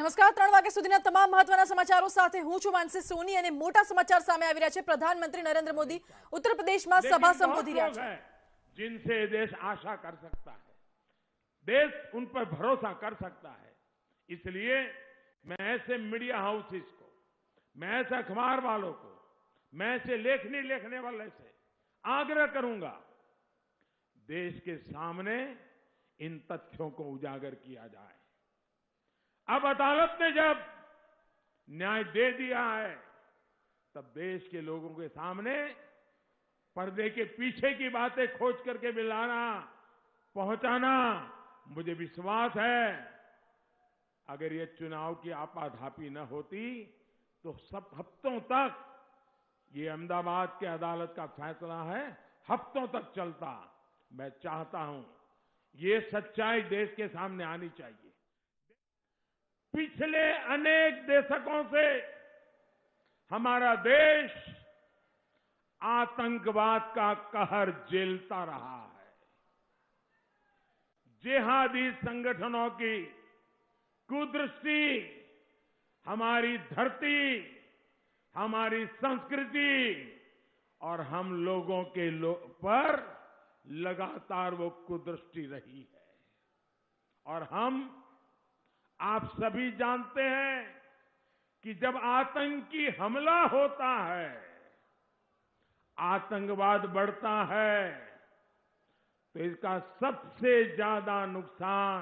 નમસ્કાર 3 વાગ્યા સુધીના તમામ મહત્વના સમાચારો સાથે હું છું માનસી સોની અને મોટા સમાચાર સામે આવી રહ્યા છે। પ્રધાનમંત્રી નરેન્દ્ર મોદી उत्तर प्रदेशમાં સભા સંબોધી રહ્યા છે। जिनसे देश आशा कर सकता है, देश उन पर भरोसा कर सकता है। इसलिए मैं ऐसे मीडिया हाउसेस को, मैं ऐसे अखबार वालों को, मैं ऐसे लेखनी लिखने वाले से आग्रह करूंगा, देश के सामने इन तथ्यों को उजागर किया जाए। अब अदालत ने जब न्याय दे दिया है, तब देश के लोगों के सामने पर्दे के पीछे की बातें खोज करके मिलाना, पहुंचाना, मुझे विश्वास है अगर ये चुनाव की आपाधापी न होती तो सब हफ्तों तक ये अहमदाबाद के अदालत का फैसला है, हफ्तों तक चलता। मैं चाहता हूं ये सच्चाई देश के सामने आनी चाहिए। पिछले अनेक दशकों से हमारा देश आतंकवाद का कहर झेलता रहा है। जिहादी संगठनों की कुदृष्टि हमारी धरती, हमारी संस्कृति और हम लोगों के पर लगातार वो कुदृष्टि रही है। और हम आप सभी जानते हैं कि जब आतंकी हमला होता है, आतंकवाद बढ़ता है, तो इसका सबसे ज्यादा नुकसान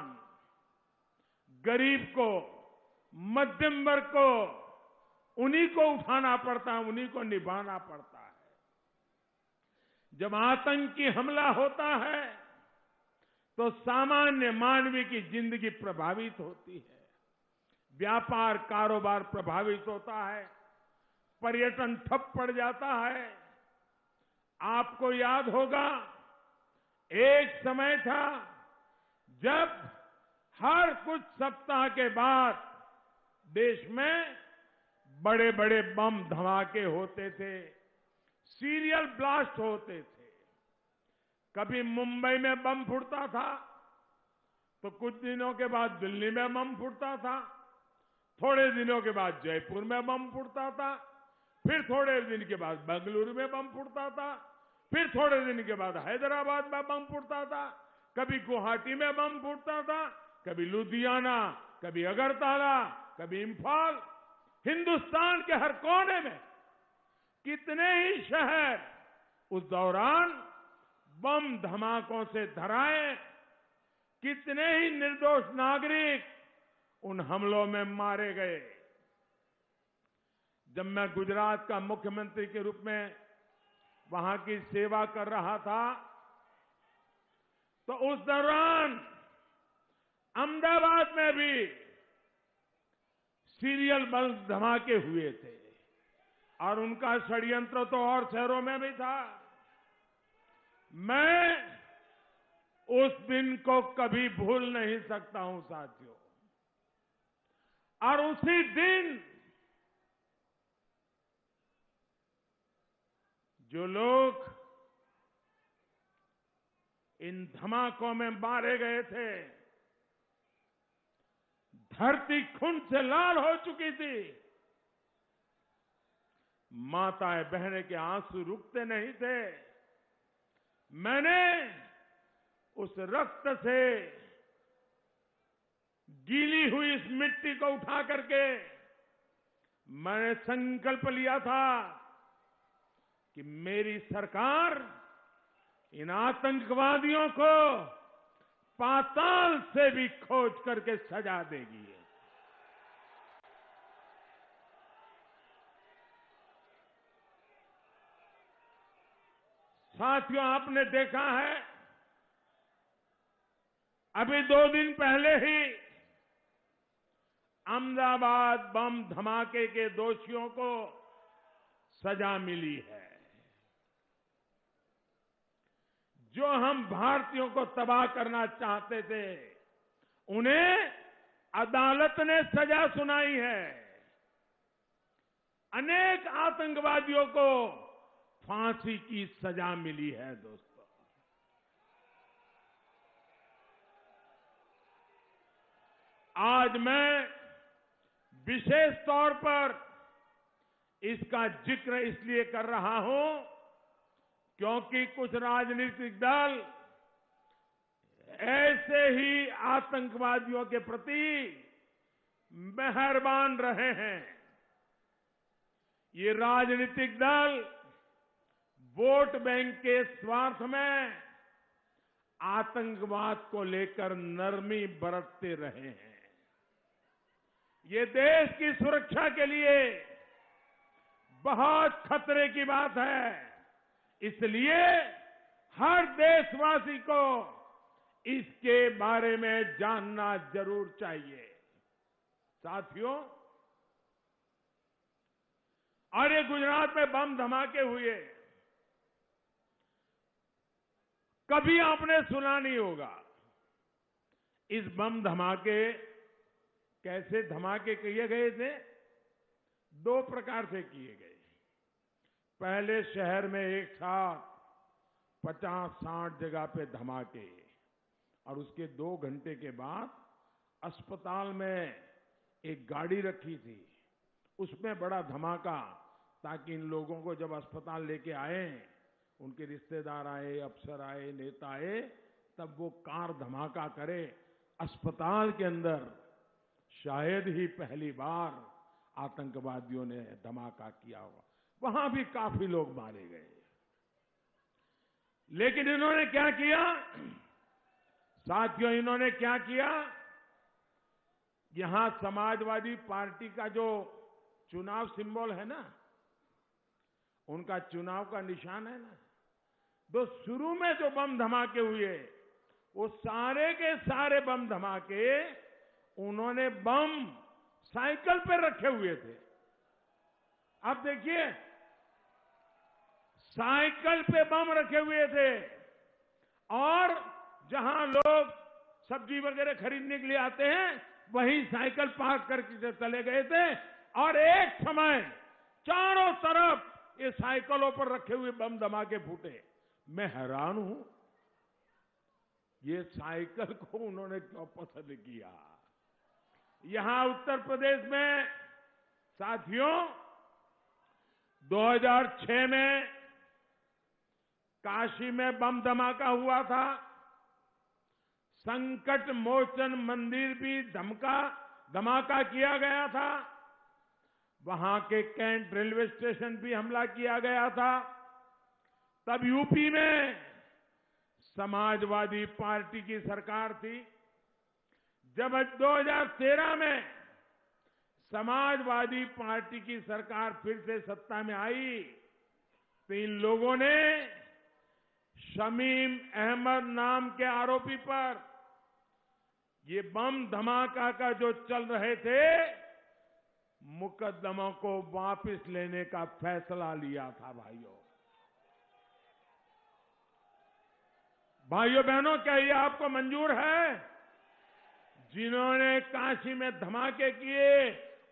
गरीब को, मध्यम वर्ग को, उन्हीं को उठाना पड़ता है, उन्हीं को निभाना पड़ता है। जब आतंकी हमला होता है तो सामान्य मानवीय की जिंदगी प्रभावित होती है, व्यापार कारोबार प्रभावित होता है, पर्यटन ठप पड़ जाता है। आपको याद होगा एक समय था जब हर कुछ सप्ताह के बाद देश में बड़े बड़े बम धमाके होते थे, सीरियल ब्लास्ट होते थे। कभी मुंबई में बम फूटता था तो कुछ दिनों के बाद दिल्ली में बम फूटता था, थोड़े दिनों के बाद जयपुर में बम फूटता था, फिर थोड़े दिन के बाद बेंगलुरु में बम फूटता था, फिर थोड़े दिन के बाद हैदराबाद में बम फूटता था, कभी गुवाहाटी में बम फूटता था, कभी लुधियाना, कभी अगरतला, कभी इम्फाल। हिंदुस्तान के हर कोने में कितने ही शहर उस दौरान बम धमाकों से धराए, कितने ही निर्दोष नागरिक उन हमलों में मारे गए। जब मैं गुजरात का मुख्यमंत्री के रूप में वहां की सेवा कर रहा था, तो उस दौरान अहमदाबाद में भी सीरियल बम धमाके हुए थे और उनका षड्यंत्र तो और शहरों में भी था। मैं उस दिन को कभी भूल नहीं सकता हूं साथियों। और उसी दिन जो लोग इन धमाकों में मारे गए थे, धरती खून से लाल हो चुकी थी, माताएं बहनें के आंसू रुकते नहीं थे। मैंने उस रक्त से गीली हुई इस मिट्टी को उठा करके मैंने संकल्प लिया था कि मेरी सरकार इन आतंकवादियों को पाताल से भी खोज करके सजा देगी। साथियों, आपने देखा है अभी 2 दिन पहले ही अहमदाबाद बम धमाके के दोषियों को सजा मिली है। जो हम भारतीयों को तबाह करना चाहते थे, उन्हें अदालत ने सजा सुनाई है। अनेक आतंकवादियों को फांसी की सजा मिली है। दोस्तों, आज मैं विशेष तौर पर इसका जिक्र इसलिए कर रहा हूं क्योंकि कुछ राजनीतिक दल ऐसे ही आतंकवादियों के प्रति मेहरबान रहे हैं। ये राजनीतिक दल वोट बैंक के स्वार्थ में आतंकवाद को लेकर नरमी बरतते रहे हैं। ये देश की सुरक्षा के लिए बहुत खतरे की बात है। इसलिए हर देशवासी को इसके बारे में जानना जरूर चाहिए। साथियों, और ये गुजरात में बम धमाके हुए, कभी आपने सुना नहीं होगा। इस बम धमाके कैसे धमाके किए गए थे? दो प्रकार से किए गए। पहले शहर में एक साथ 50-60 जगह पे धमाके, और उसके 2 घंटे के बाद अस्पताल में एक गाड़ी रखी थी, उसमें बड़ा धमाका, ताकि इन लोगों को जब अस्पताल लेके आए, उनके रिश्तेदार आए, अफसर आए, नेता आए, तब वो कार धमाका करे। अस्पताल के अंदर शायद ही पहली बार आतंकवादियों ने धमाका किया होगा। वहां भी काफी लोग मारे गए। लेकिन इन्होंने क्या किया? साथियों, इन्होंने क्या किया? यहां समाजवादी पार्टी का जो चुनाव सिंबल है ना, उनका चुनाव का निशान है ना, तो शुरू में जो बम धमाके हुए, वो सारे के सारे बम धमाके उन्होंने बम साइकिल पर रखे हुए थे। आप देखिए, साइकिल पे बम रखे हुए थे, और जहां लोग सब्जी वगैरह खरीदने के लिए आते हैं, वहीं साइकिल पार्क करके चले गए थे, और एक समय चारों तरफ ये साइकिलों पर रखे हुए बम धमाके फूटे। मैं हैरान हूं, ये साइकिल को उन्होंने क्यों पसंद किया? यहां उत्तर प्रदेश में साथियों 2006 में काशी में बम धमाका हुआ था। संकट मोचन मंदिर भी धमाका किया गया था। वहां के कैंट रेलवे स्टेशन भी हमला किया गया था। तब यूपी में समाजवादी पार्टी की सरकार थी। जब 2013 में समाजवादी पार्टी की सरकार फिर से सत्ता में आई, तो इन लोगों ने शमीम अहमद नाम के आरोपी पर ये बम धमाका का जो चल रहे थे, मुकदमों को वापस लेने का फैसला लिया था। भाइयों बहनों, क्या ये आपको मंजूर है? जिन्होंने काशी में धमाके किए,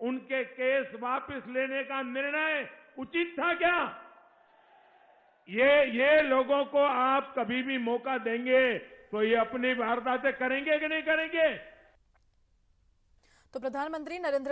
उनके केस वापस लेने का निर्णय उचित था क्या? ये लोगों को आप कभी भी मौका देंगे तो ये अपनी वारदातें करेंगे कि नहीं करेंगे? तो प्रधानमंत्री नरेंद्र मोदी